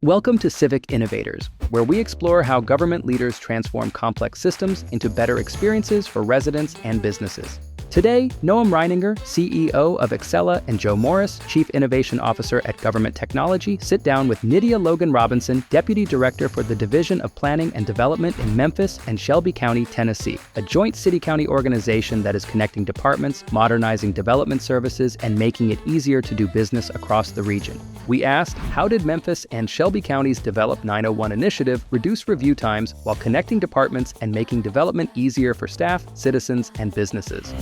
Welcome to Civic Innovators, where we explore how government leaders transform complex systems into better experiences for residents and businesses. Today, Noam Reininger, CEO of Accela, and Joe Morris, Chief Innovation Officer at Government Technology, sit down with Nidia Logan-Robinson, Deputy Director for the Division of Planning and Development in Memphis and Shelby County, Tennessee, a joint city-county organization that is connecting departments, modernizing development services, and making it easier to do business across the region. We asked, how did Memphis and Shelby County's Develop 901 initiative reduce review times while connecting departments and making development easier for staff, citizens, and businesses?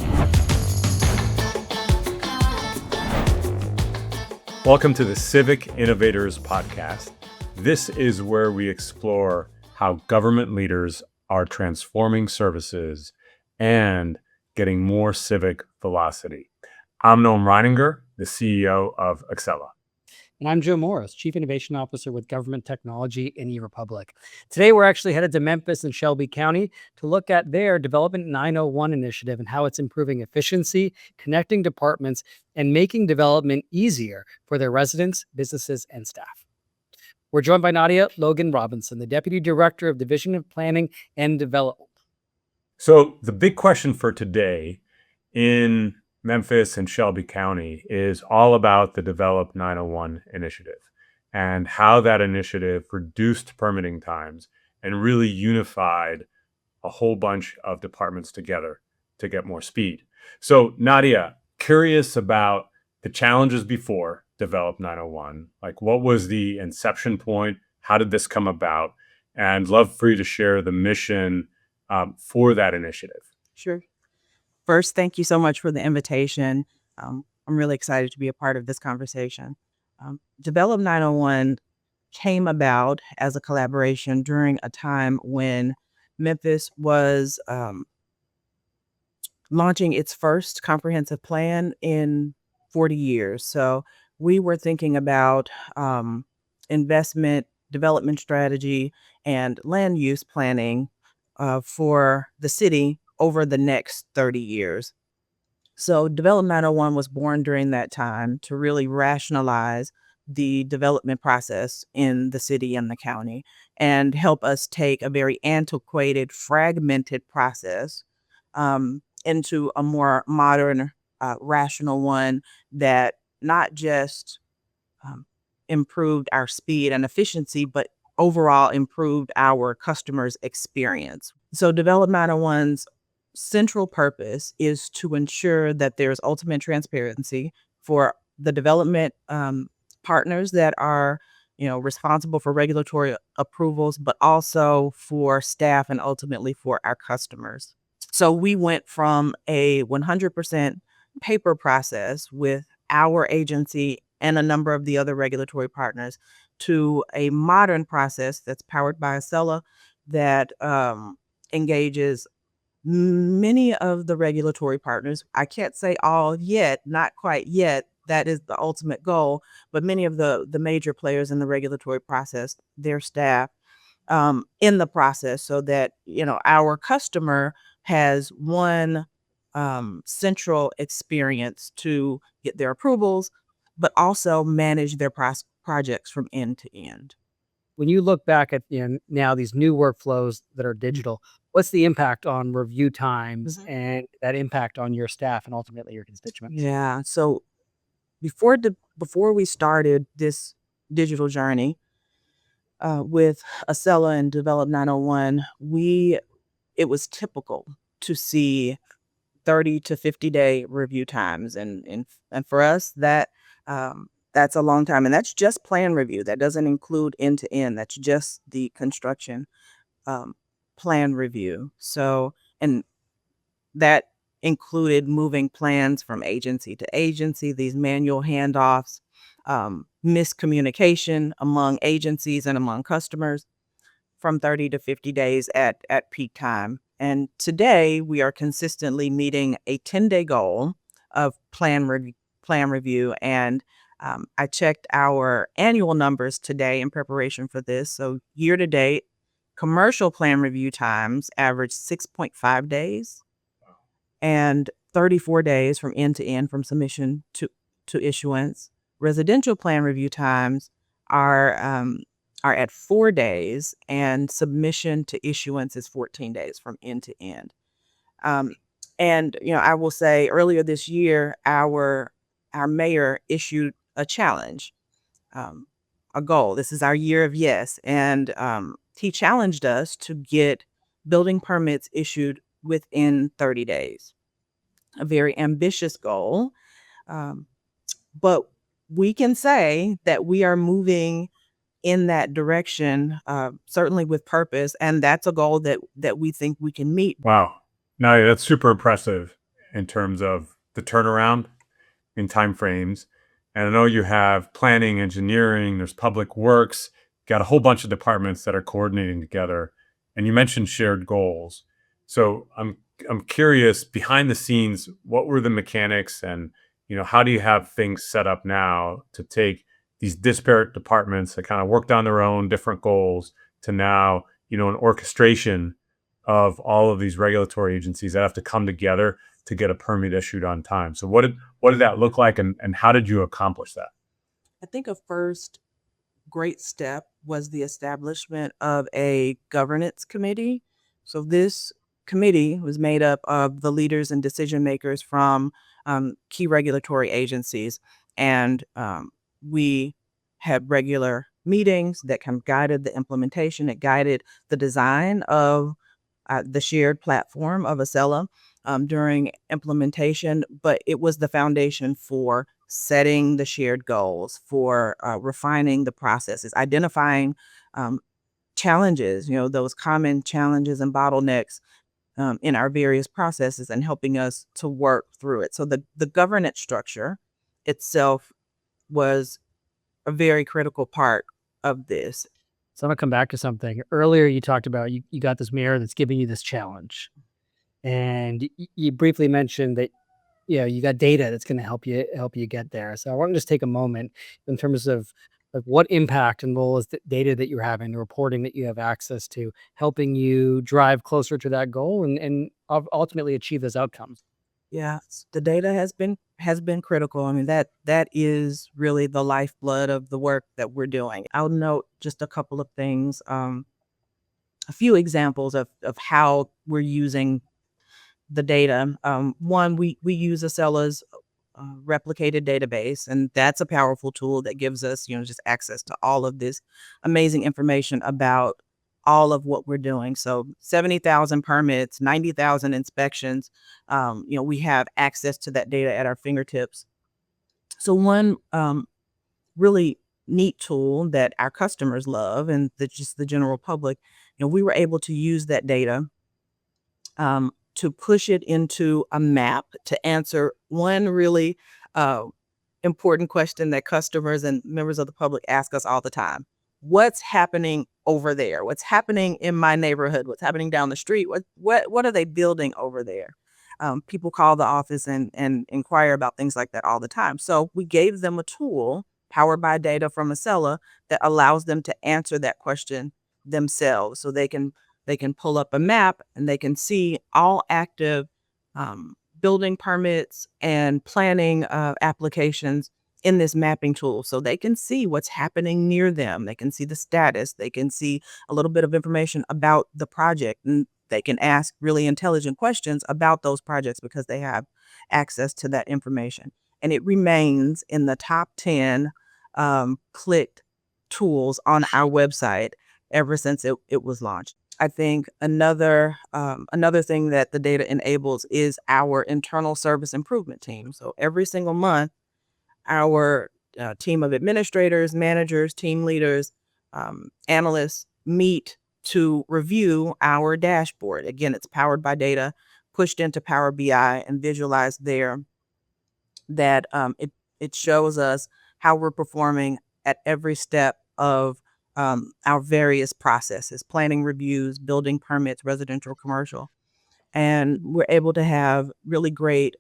Welcome to the Civic Innovators podcast. This is where we explore how government leaders are transforming services and getting more civic velocity. I'm Noam Reininger, the CEO of Accela. And I'm Joe Morris, Chief Innovation Officer with Government Technology in eRepublic. Today, we're actually headed to Memphis and Shelby County to look at their Development 901 initiative and how it's improving efficiency, connecting departments, and making development easier for their residents, businesses, and staff. We're joined by Nidia Logan-Robinson, the Deputy Director of Division of Planning and Development. So the big question for today in Memphis and Shelby County is all about the Develop 901 initiative and how that initiative reduced permitting times and really unified a whole bunch of departments together to get more speed. So Nidia, curious about the challenges before Develop 901, like what was the inception point? How did this come about? And love for you to share the mission for that initiative. Sure. First, thank you so much for the invitation. I'm really excited to be a part of this conversation. Develop 901 came about as a collaboration during a time when Memphis was launching its first comprehensive plan in 40 years. So we were thinking about investment, development strategy, and land use planning for the city over the next 30 years. So Develop 901 was born during that time to really rationalize the development process in the city and the county and help us take a very antiquated, fragmented process into a more modern, rational one that not just improved our speed and efficiency, but overall improved our customers' experience. So Develop 901's central purpose is to ensure that there's ultimate transparency for the development partners that are, responsible for regulatory approvals, but also for staff and ultimately for our customers. So we went from a 100% paper process with our agency and a number of the other regulatory partners to a modern process that's powered by Accela that engages many of the regulatory partners. I can't say all yet, not quite yet. That is the ultimate goal. But many of the major players in the regulatory process, their staff in the process so that, our customer has one central experience to get their approvals, but also manage their projects from end to end. When you look back at now these new workflows that are digital, what's the impact on review times and that impact on your staff and ultimately your constituents? Yeah. So before we started this digital journey with Accela and Develop 901, it was typical to see 30 to 50-day review times, and for us that's a long time, and that's just plan review. That doesn't include end to end. That's just the construction plan review. So, and that included moving plans from agency to agency, these manual handoffs, miscommunication among agencies and among customers from 30 to 50 days at peak time. And today we are consistently meeting a 10-day goal of plan review. And I checked our annual numbers today in preparation for this. So year to date, commercial plan review times average 6.5 days and 34 days from end to end from submission to issuance. Residential plan review times are are at 4 days, and submission to issuance is 14 days from end to end. Um, and I will say earlier this year, our mayor issued a challenge, um, a goal. This is our year of yes, and he challenged us to get building permits issued within 30 days. A very ambitious goal, um, but we can say that we are moving in that direction, certainly with purpose, and that's a goal that we think we can meet. Wow. No, that's super impressive in terms of the turnaround in timeframes. And I know you have planning, engineering, there's public works, got a whole bunch of departments that are coordinating together. And you mentioned shared goals. So I'm curious, behind the scenes, what were the mechanics, and how do you have things set up now to take these disparate departments that kind of worked on their own different goals to now, an orchestration of all of these regulatory agencies that have to come together to get a permit issued on time. So what did that look like, and how did you accomplish that? I think a first great step was the establishment of a governance committee. So this committee was made up of the leaders and decision makers from key regulatory agencies, and we had regular meetings that kind of guided the implementation. It guided the design of the shared platform of Accela during implementation, but it was the foundation for setting the shared goals, for refining the processes, identifying um, challenges, those common challenges and bottlenecks in our various processes, and helping us to work through it. So the governance structure itself was a very critical part of this. So I'm gonna come back to something. Earlier, you talked about you got this mayor that's giving you this challenge, and you briefly mentioned that you got data that's going to help you get there. So I want to just take a moment in terms of like what impact and role is the data that you're having, the reporting that you have access to, helping you drive closer to that goal and ultimately achieve those outcomes. Yeah, the data has been critical. I mean, that is really the lifeblood of the work that we're doing. I'll note just a couple of things, a few examples of how we're using the data. One, we use Acela's replicated database, and that's a powerful tool that gives us, just access to all of this amazing information about all of what we're doing. So 70,000 permits, 90,000 inspections. We have access to that data at our fingertips. So one really neat tool that our customers love, and that just the general public, we were able to use that data to push it into a map to answer one really uh, important question that customers and members of the public ask us all the time. What's happening over there? What's happening in my neighborhood? What's happening down the street? What are they building over there? People call the office and inquire about things like that all the time. So we gave them a tool powered by data from Accela that allows them to answer that question themselves. So they can pull up a map and they can see all active building permits and planning applications in this mapping tool. So they can see what's happening near them. They can see the status. They can see a little bit of information about the project, and they can ask really intelligent questions about those projects because they have access to that information. And it remains in the top 10 clicked tools on our website ever since it was launched. I think another thing that the data enables is our internal service improvement team. So every single month, our team of administrators, managers, team leaders, analysts meet to review our dashboard. Again, it's powered by data, pushed into Power BI, and visualized there. That it shows us how we're performing at every step of our various processes: planning reviews, building permits, residential, commercial. And we're able to have really great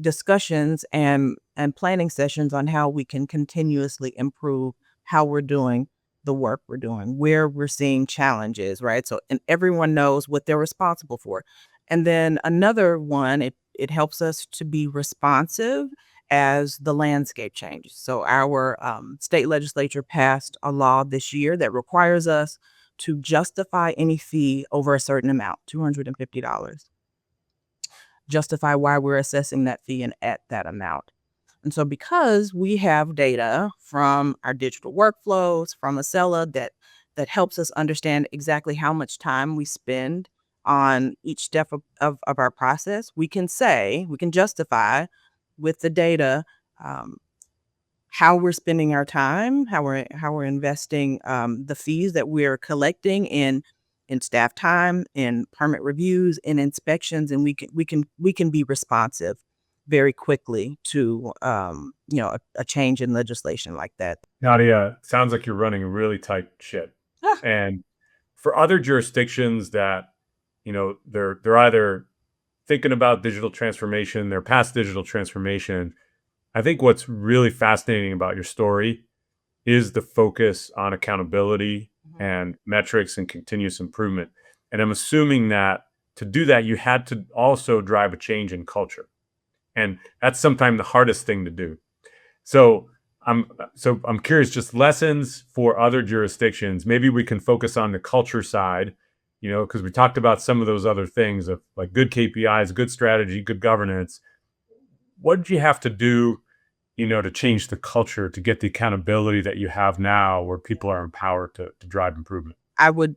discussions and planning sessions on how we can continuously improve how we're doing the work we're doing, where we're seeing challenges, right? So, and everyone knows what they're responsible for. And then another one, it helps us to be responsive as the landscape changes. So our state legislature passed a law this year that requires us to justify any fee over a certain amount, $250. Justify why we're assessing that fee and at that amount. And so because we have data from our digital workflows, from Accela that helps us understand exactly how much time we spend on each step of our process, we can justify with the data how we're spending our time, how we're investing the fees that we're collecting in staff time, in permit reviews, in inspections, and we can be responsive very quickly to a change in legislation like that. Nadia, sounds like you're running a really tight ship. Ah. And for other jurisdictions that, they're either thinking about digital transformation, they're past digital transformation, I think what's really fascinating about your story is the focus on accountability and metrics and continuous improvement. And I'm assuming that to do that, you had to also drive a change in culture. And that's sometimes the hardest thing to do. So I'm curious, just lessons for other jurisdictions. Maybe we can focus on the culture side, because we talked about some of those other things of like good KPIs, good strategy, good governance. What did you have to do, to change the culture, to get the accountability that you have now where people are empowered to drive improvement? I would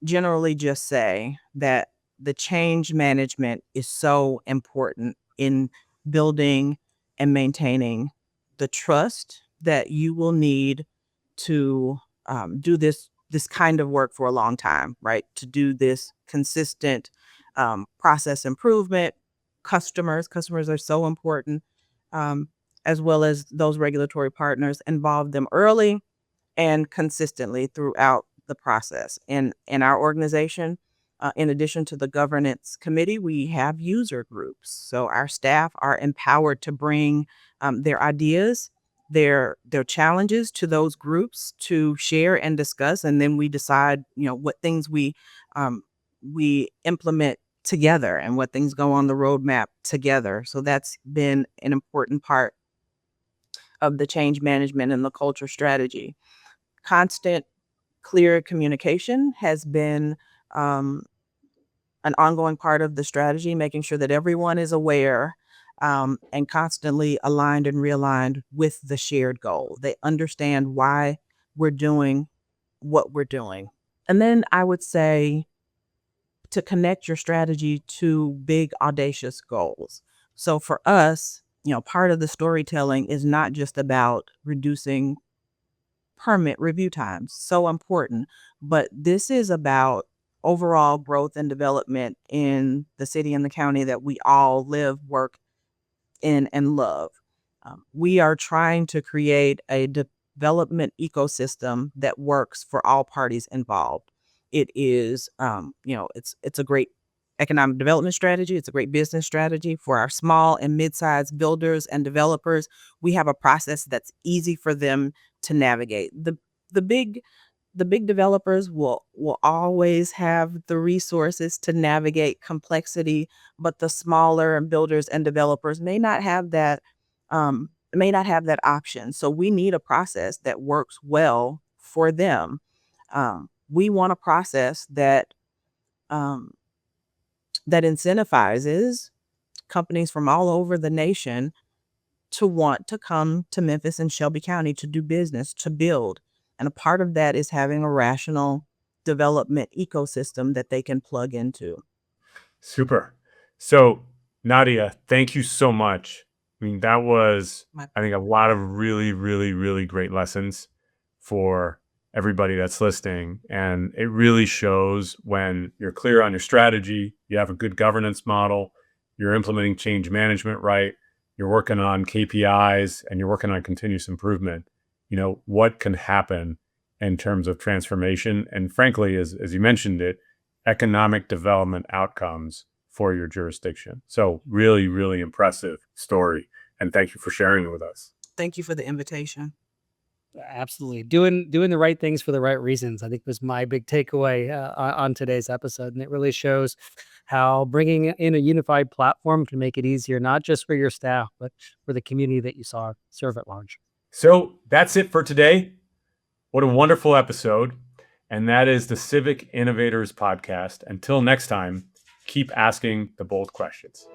generally just say that the change management is so important in building and maintaining the trust that you will need to do this kind of work for a long time, right? To do this consistent process improvement. Customers are so important, as well as those regulatory partners. Involve them early and consistently throughout the process. In our organization, in addition to the governance committee, we have user groups. So our staff are empowered to bring their ideas, their challenges to those groups to share and discuss, and then we decide, what things we implement together and what things go on the roadmap together. So that's been an important part of the change management and the culture strategy. Constant, clear communication has been an ongoing part of the strategy, making sure that everyone is aware and constantly aligned and realigned with the shared goal. They understand why we're doing what we're doing. And then I would say to connect your strategy to big, audacious goals. So for us, part of the storytelling is not just about reducing permit review times, so important, but this is about overall growth and development in the city and the county that we all live, work in, and love. We are trying to create a development ecosystem that works for all parties involved. It is, it's a great economic development strategy. It's a great business strategy for our small and mid-sized builders and developers. We have a process that's easy for them to navigate. The big developers will always have the resources to navigate complexity, but the smaller builders and developers may not have that option. So we need a process that works well for them. We want a process that incentivizes companies from all over the nation to want to come to Memphis and Shelby County to do business, to build. And a part of that is having a rational development ecosystem that they can plug into. Super. So, Nadia, thank you so much. I mean, that was, I think, a lot of really, really, really great lessons for everybody that's listening. And it really shows when you're clear on your strategy, you have a good governance model, you're implementing change management right, you're working on KPIs, and you're working on continuous improvement, what can happen in terms of transformation. And frankly, as you mentioned it, economic development outcomes for your jurisdiction. So really, really impressive story. And thank you for sharing it with us. Thank you for the invitation. Absolutely. Doing the right things for the right reasons, I think, was my big takeaway on today's episode. And it really shows how bringing in a unified platform can make it easier, not just for your staff, but for the community that you serve at large. So that's it for today. What a wonderful episode. And that is the Civic Innovators podcast. Until next time, keep asking the bold questions.